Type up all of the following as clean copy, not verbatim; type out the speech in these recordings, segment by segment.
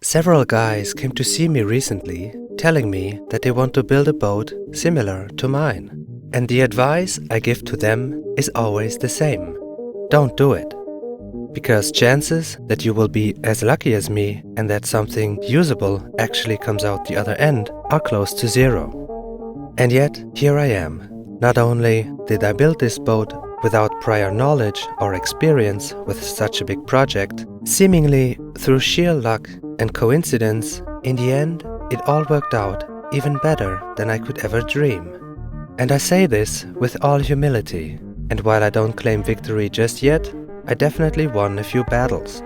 Several guys came to see me recently, telling me that they want to build a boat similar to mine. And the advice I give to them is always the same. Don't do it. Because chances that you will be as lucky as me and that something usable actually comes out the other end are close to zero. And yet, here I am. Not only did I build this boat without prior knowledge or experience with such a big project, seemingly through sheer luck and coincidence, in the end, it all worked out even better than I could ever dream. And I say this with all humility, and while I don't claim victory just yet, I definitely won a few battles.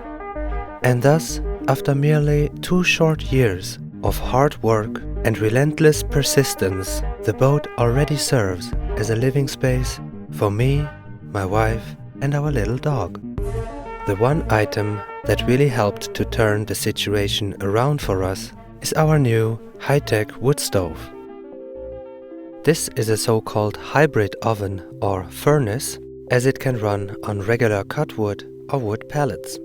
And thus, after merely 2 short years of hard work and relentless persistence, the boat already serves as a living space for me, my wife, and our little dog. The one item that really helped to turn the situation around for us is our new high-tech wood stove. This is a so-called hybrid oven or furnace, as it can run on regular cut wood or wood pellets.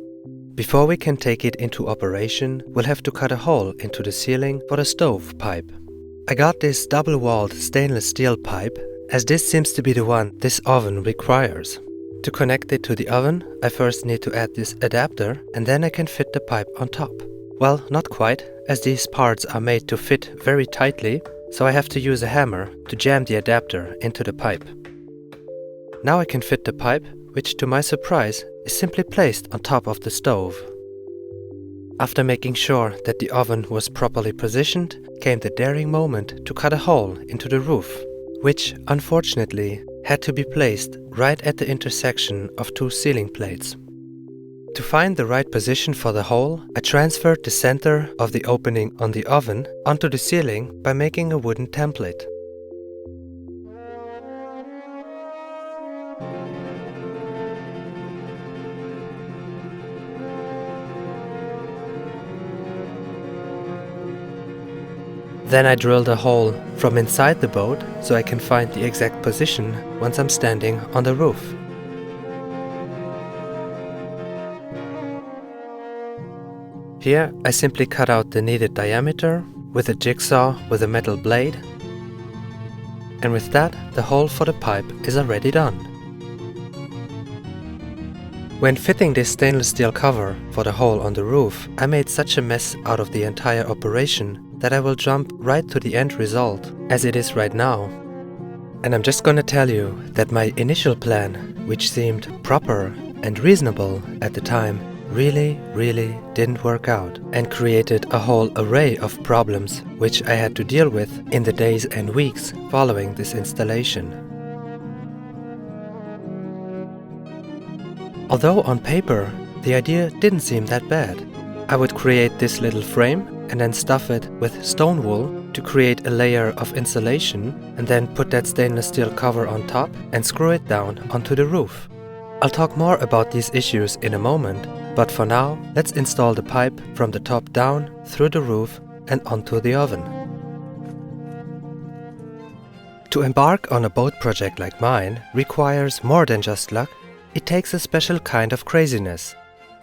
Before we can take it into operation, we'll have to cut a hole into the ceiling for the stove pipe. I got this double-walled stainless steel pipe, as this seems to be the one this oven requires. To connect it to the oven, I first need to add this adapter, and then I can fit the pipe on top. Well, not quite, as these parts are made to fit very tightly, so I have to use a hammer to jam the adapter into the pipe. Now I can fit the pipe, which to my surprise is simply placed on top of the stove. After making sure that the oven was properly positioned, came the daring moment to cut a hole into the roof, which unfortunately had to be placed right at the intersection of 2 ceiling plates. To find the right position for the hole, I transferred the center of the opening on the oven onto the ceiling by making a wooden template. Then I drilled a hole from inside the boat so I can find the exact position once I'm standing on the roof. Here I simply cut out the needed diameter with a jigsaw with a metal blade, and with that the hole for the pipe is already done. When fitting this stainless steel cover for the hole on the roof, I made such a mess out of the entire operation that I will jump right to the end result, as it is right now. And I'm just gonna tell you that my initial plan, which seemed proper and reasonable at the time, really didn't work out and created a whole array of problems which I had to deal with in the days and weeks following this installation. Although on paper, the idea didn't seem that bad. I would create this little frame and then stuff it with stone wool to create a layer of insulation, and then put that stainless steel cover on top and screw it down onto the roof. I'll talk more about these issues in a moment, but for now, let's install the pipe from the top down through the roof and onto the oven. To embark on a boat project like mine requires more than just luck. It takes a special kind of craziness.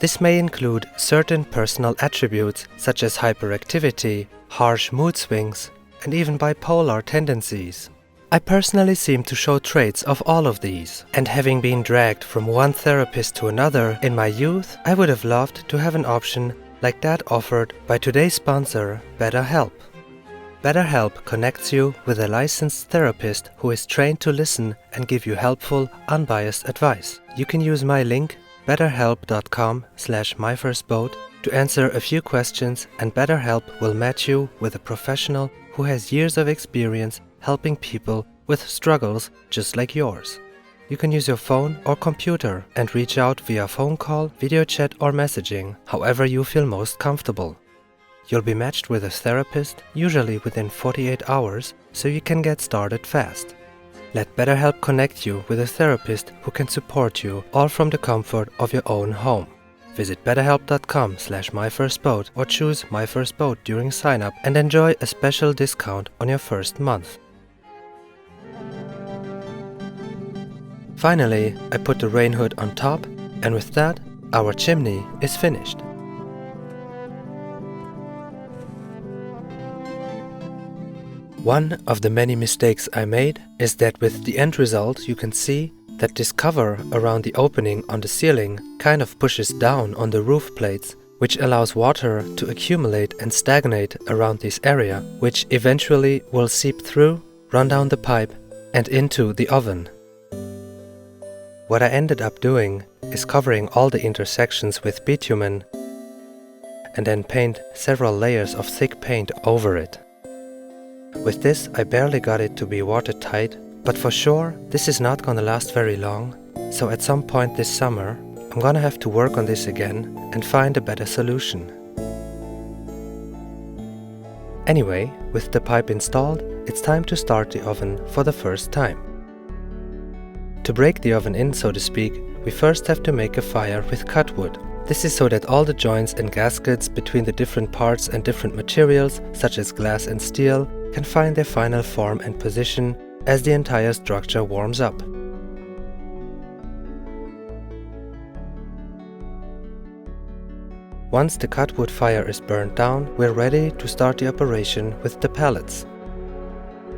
This may include certain personal attributes such as hyperactivity, harsh mood swings, and even bipolar tendencies. I personally seem to show traits of all of these, and having been dragged from one therapist to another in my youth, I would have loved to have an option like that offered by today's sponsor, BetterHelp. BetterHelp connects you with a licensed therapist who is trained to listen and give you helpful, unbiased advice. You can use my link betterhelp.com/myfirstboat to answer a few questions, and BetterHelp will match you with a professional who has years of experience helping people with struggles just like yours. You can use your phone or computer and reach out via phone call, video chat or messaging, however you feel most comfortable. You'll be matched with a therapist, usually within 48 hours, so you can get started fast. Let BetterHelp connect you with a therapist who can support you, all from the comfort of your own home. Visit betterhelp.com/myfirstboat or choose My First Boat during sign-up and enjoy a special discount on your first month. Finally, I put the rain hood on top, and with that, our chimney is finished. One of the many mistakes I made is that with the end result you can see that this cover around the opening on the ceiling kind of pushes down on the roof plates, which allows water to accumulate and stagnate around this area, which eventually will seep through, run down the pipe and into the oven. What I ended up doing is covering all the intersections with bitumen and then paint several layers of thick paint over it. With this I barely got it to be watertight, but for sure this is not gonna last very long, so at some point this summer I'm gonna have to work on this again and find a better solution. Anyway, with the pipe installed, it's time to start the oven for the first time. To break the oven in, so to speak, we first have to make a fire with cut wood. This is so that all the joints and gaskets between the different parts and different materials, such as glass and steel, can find their final form and position as the entire structure warms up. Once the cut wood fire is burned down, we're ready to start the operation with the pallets.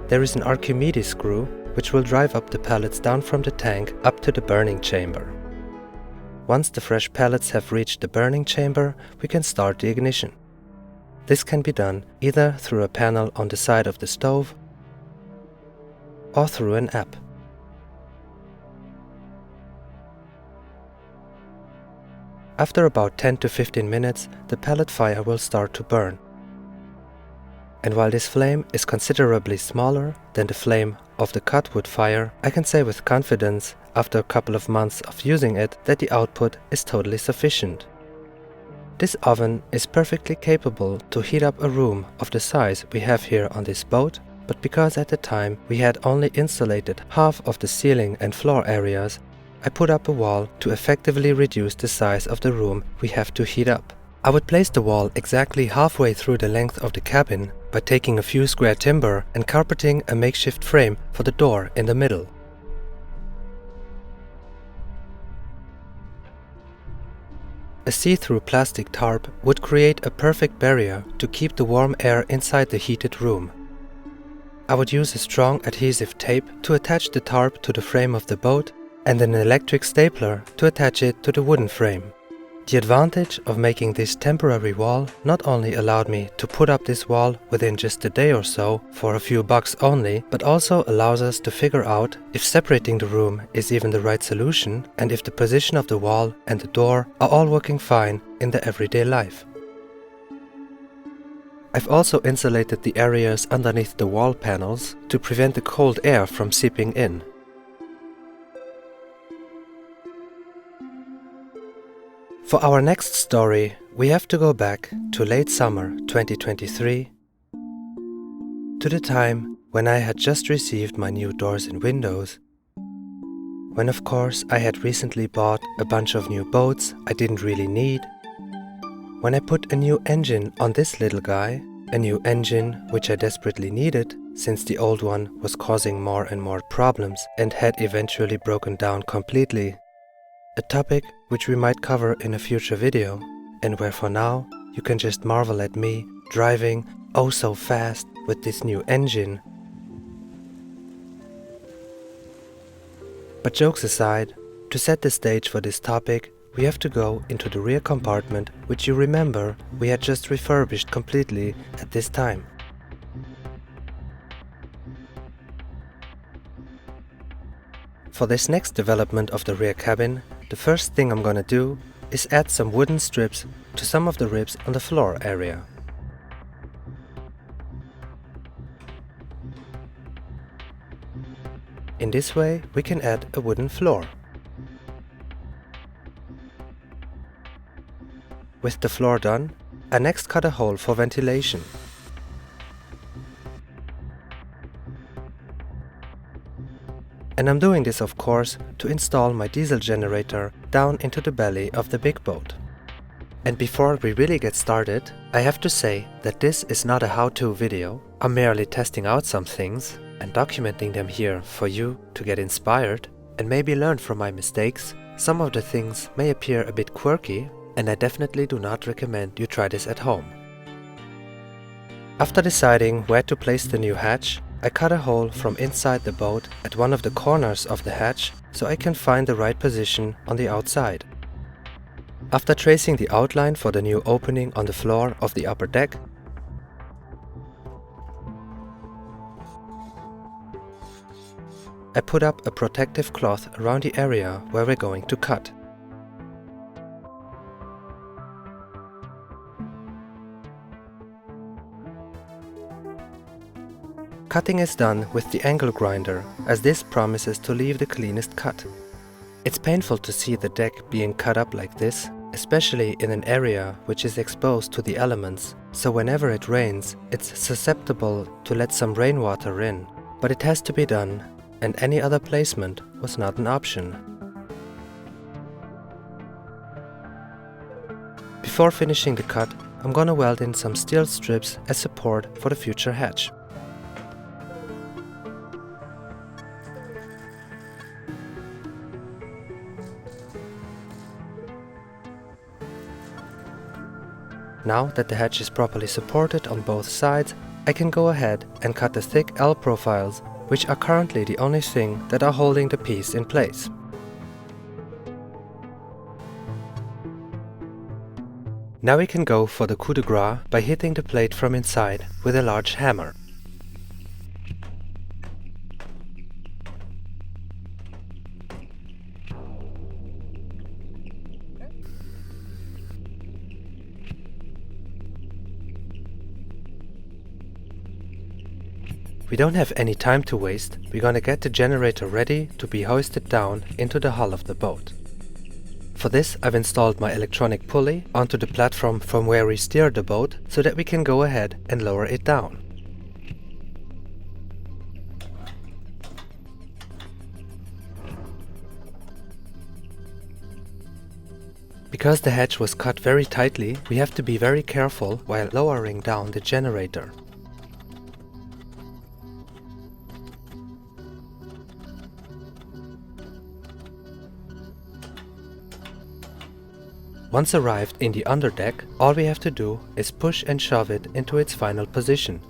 There is an Archimedes screw which will drive up the pallets down from the tank up to the burning chamber. Once the fresh pellets have reached the burning chamber, we can start the ignition. This can be done either through a panel on the side of the stove or through an app. After about 10 to 15 minutes, the pellet fire will start to burn. And while this flame is considerably smaller than the flame of the cut wood fire, I can say with confidence, after a couple of months of using it, that the output is totally sufficient. This oven is perfectly capable to heat up a room of the size we have here on this boat, but because at the time we had only insulated half of the ceiling and floor areas, I put up a wall to effectively reduce the size of the room we have to heat up. I would place the wall exactly halfway through the length of the cabin by taking a few square timber and carpeting a makeshift frame for the door in the middle. A see-through plastic tarp would create a perfect barrier to keep the warm air inside the heated room. I would use a strong adhesive tape to attach the tarp to the frame of the boat and an electric stapler to attach it to the wooden frame. The advantage of making this temporary wall not only allowed me to put up this wall within just a day or so for a few bucks only, but also allows us to figure out if separating the room is even the right solution and if the position of the wall and the door are all working fine in the everyday life. I've also insulated the areas underneath the wall panels to prevent the cold air from seeping in. For our next story, we have to go back to late summer 2023, to the time when I had just received my new doors and windows, when of course I had recently bought a bunch of new boats I didn't really need, when I put a new engine on this little guy, a new engine which I desperately needed since the old one was causing more and more problems and had eventually broken down completely. A topic which we might cover in a future video, and where for now you can just marvel at me driving oh so fast with this new engine. But jokes aside, to set the stage for this topic, we have to go into the rear compartment, which you remember we had just refurbished completely at this time. For this next development of the rear cabin, the first thing I'm gonna do is add some wooden strips to some of the ribs on the floor area. In this way, we can add a wooden floor. With the floor done, I next cut a hole for ventilation. And I'm doing this of course to install my diesel generator down into the belly of the big boat. And before we really get started, I have to say that this is not a how-to video. I'm merely testing out some things and documenting them here for you to get inspired and maybe learn from my mistakes. Some of the things may appear a bit quirky, and I definitely do not recommend you try this at home. After deciding where to place the new hatch, I cut a hole from inside the boat at one of the corners of the hatch so I can find the right position on the outside. After tracing the outline for the new opening on the floor of the upper deck, I put up a protective cloth around the area where we're going to cut. Cutting is done with the angle grinder, as this promises to leave the cleanest cut. It's painful to see the deck being cut up like this, especially in an area which is exposed to the elements, so whenever it rains, it's susceptible to let some rainwater in. But it has to be done, and any other placement was not an option. Before finishing the cut, I'm gonna weld in some steel strips as support for the future hatch. Now that the hatch is properly supported on both sides, I can go ahead and cut the thick L profiles, which are currently the only thing that are holding the piece in place. Now we can go for the coup de grace by hitting the plate from inside with a large hammer. We don't have any time to waste, we're gonna get the generator ready to be hoisted down into the hull of the boat. For this, I've installed my electronic pulley onto the platform from where we steer the boat so that we can go ahead and lower it down. Because the hatch was cut very tightly, we have to be very careful while lowering down the generator. Once arrived in the underdeck, all we have to do is push and shove it into its final position.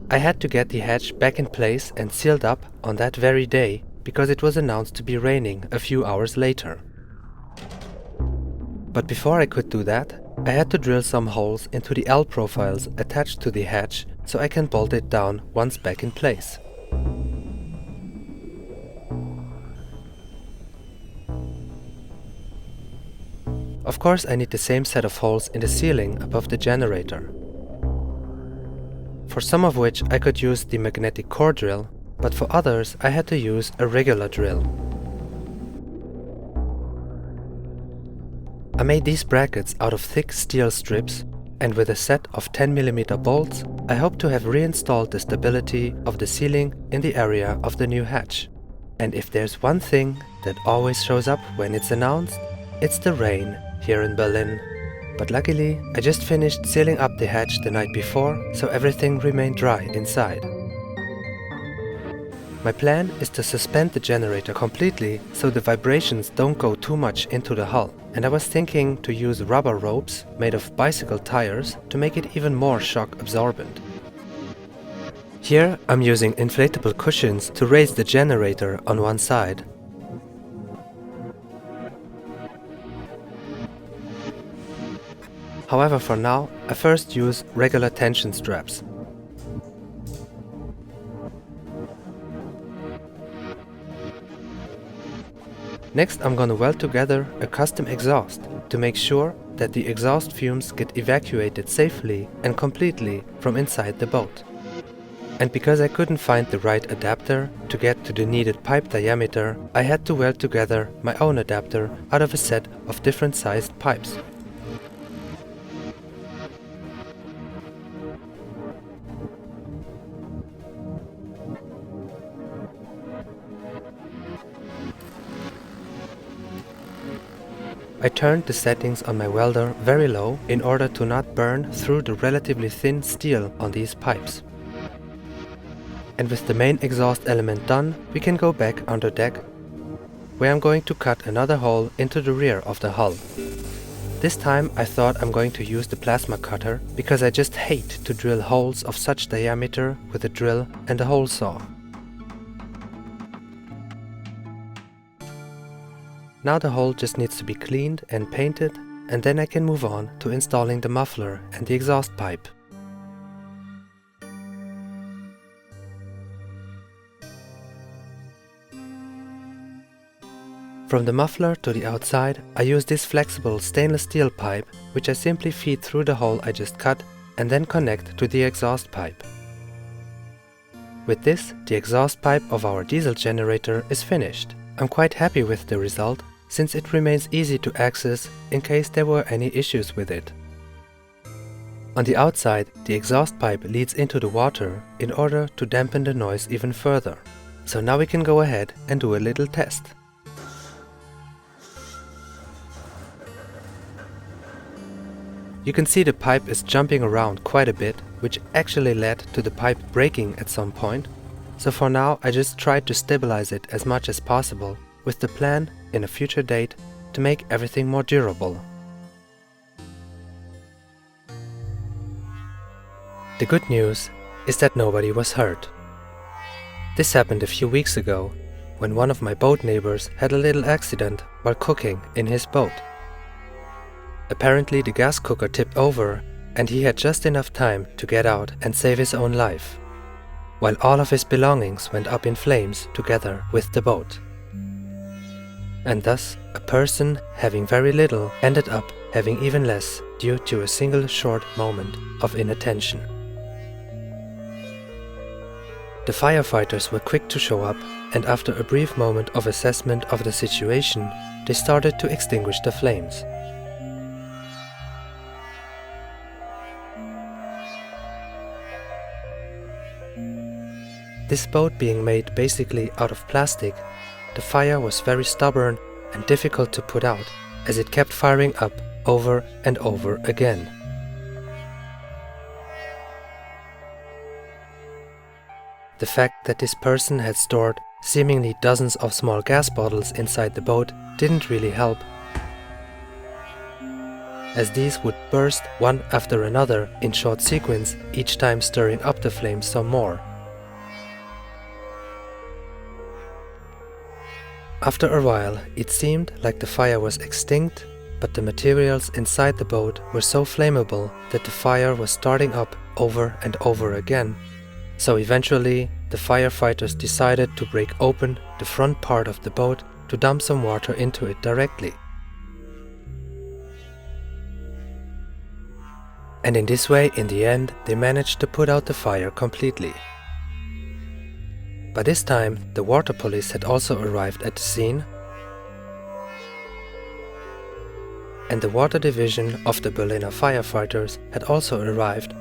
I had to get the hatch back in place and sealed up on that very day because it was announced to be raining a few hours later. But before I could do that, I had to drill some holes into the L profiles attached to the hatch so I can bolt it down once back in place. Of course, I need the same set of holes in the ceiling above the generator, for some of which I could use the magnetic core drill, but for others I had to use a regular drill. I made these brackets out of thick steel strips, and with a set of 10mm bolts, I hope to have reinstalled the stability of the ceiling in the area of the new hatch. And if there's one thing that always shows up when it's announced, it's the rain here in Berlin. But luckily, I just finished sealing up the hatch the night before, so everything remained dry inside. My plan is to suspend the generator completely so the vibrations don't go too much into the hull, and I was thinking to use rubber ropes made of bicycle tires to make it even more shock absorbent. Here I'm using inflatable cushions to raise the generator on one side. However, for now, I first use regular tension straps. Next, I'm gonna weld together a custom exhaust to make sure that the exhaust fumes get evacuated safely and completely from inside the boat. And because I couldn't find the right adapter to get to the needed pipe diameter, I had to weld together my own adapter out of a set of different sized pipes. I turned the settings on my welder very low in order to not burn through the relatively thin steel on these pipes. And with the main exhaust element done, we can go back under deck, where I'm going to cut another hole into the rear of the hull. This time I thought I'm going to use the plasma cutter, because I just hate to drill holes of such diameter with a drill and a hole saw. Now the hole just needs to be cleaned and painted, and then I can move on to installing the muffler and the exhaust pipe. From the muffler to the outside, I use this flexible stainless steel pipe, which I simply feed through the hole I just cut and then connect to the exhaust pipe. With this, the exhaust pipe of our diesel generator is finished. I'm quite happy with the result, since it remains easy to access in case there were any issues with it. On the outside, the exhaust pipe leads into the water in order to dampen the noise even further. So now we can go ahead and do a little test. You can see the pipe is jumping around quite a bit, which actually led to the pipe breaking at some point. So for now I just tried to stabilize it as much as possible, with the plan, in a future date, to make everything more durable. The good news is that nobody was hurt. This happened a few weeks ago, when one of my boat neighbors had a little accident while cooking in his boat. Apparently the gas cooker tipped over, and he had just enough time to get out and save his own life, while all of his belongings went up in flames together with the boat. And thus, a person having very little ended up having even less due to a single short moment of inattention. The firefighters were quick to show up, and after a brief moment of assessment of the situation, they started to extinguish the flames. This boat being made basically out of plastic, the fire was very stubborn and difficult to put out, as it kept firing up over and over again. The fact that this person had stored seemingly dozens of small gas bottles inside the boat didn't really help, as these would burst one after another in short sequence, each time stirring up the flames some more. After a while, it seemed like the fire was extinct, but the materials inside the boat were so flammable that the fire was starting up over and over again. So eventually, the firefighters decided to break open the front part of the boat to dump some water into it directly. And in this way, in the end, they managed to put out the fire completely. By this time, the water police had also arrived at the scene, and the water division of the Berliner firefighters had also arrived,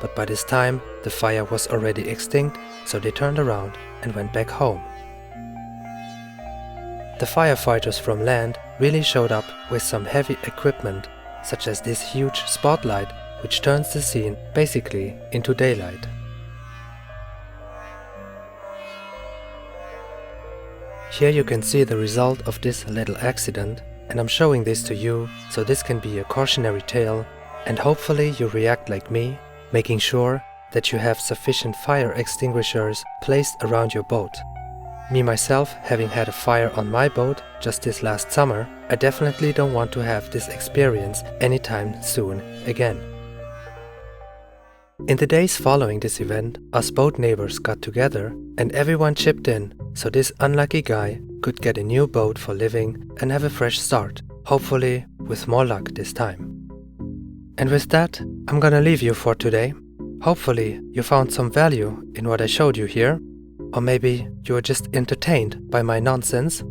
but by this time the fire was already extinct, so they turned around and went back home. The firefighters from land really showed up with some heavy equipment, such as this huge spotlight, which turns the scene basically into daylight. Here you can see the result of this little accident, and I'm showing this to you so this can be a cautionary tale, and hopefully you react like me, making sure that you have sufficient fire extinguishers placed around your boat. Me myself, having had a fire on my boat just this last summer, I definitely don't want to have this experience anytime soon again. In the days following this event, us boat neighbors got together and everyone chipped in, so this unlucky guy could get a new boat for living and have a fresh start, hopefully with more luck this time. And with that, I'm gonna leave you for today. Hopefully you found some value in what I showed you here, or maybe you were just entertained by my nonsense.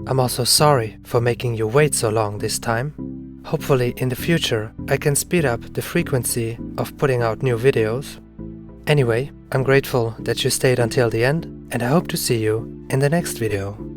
I'm also sorry for making you wait so long this time. Hopefully in the future I can speed up the frequency of putting out new videos. Anyway, I'm grateful that you stayed until the end, and I hope to see you in the next video.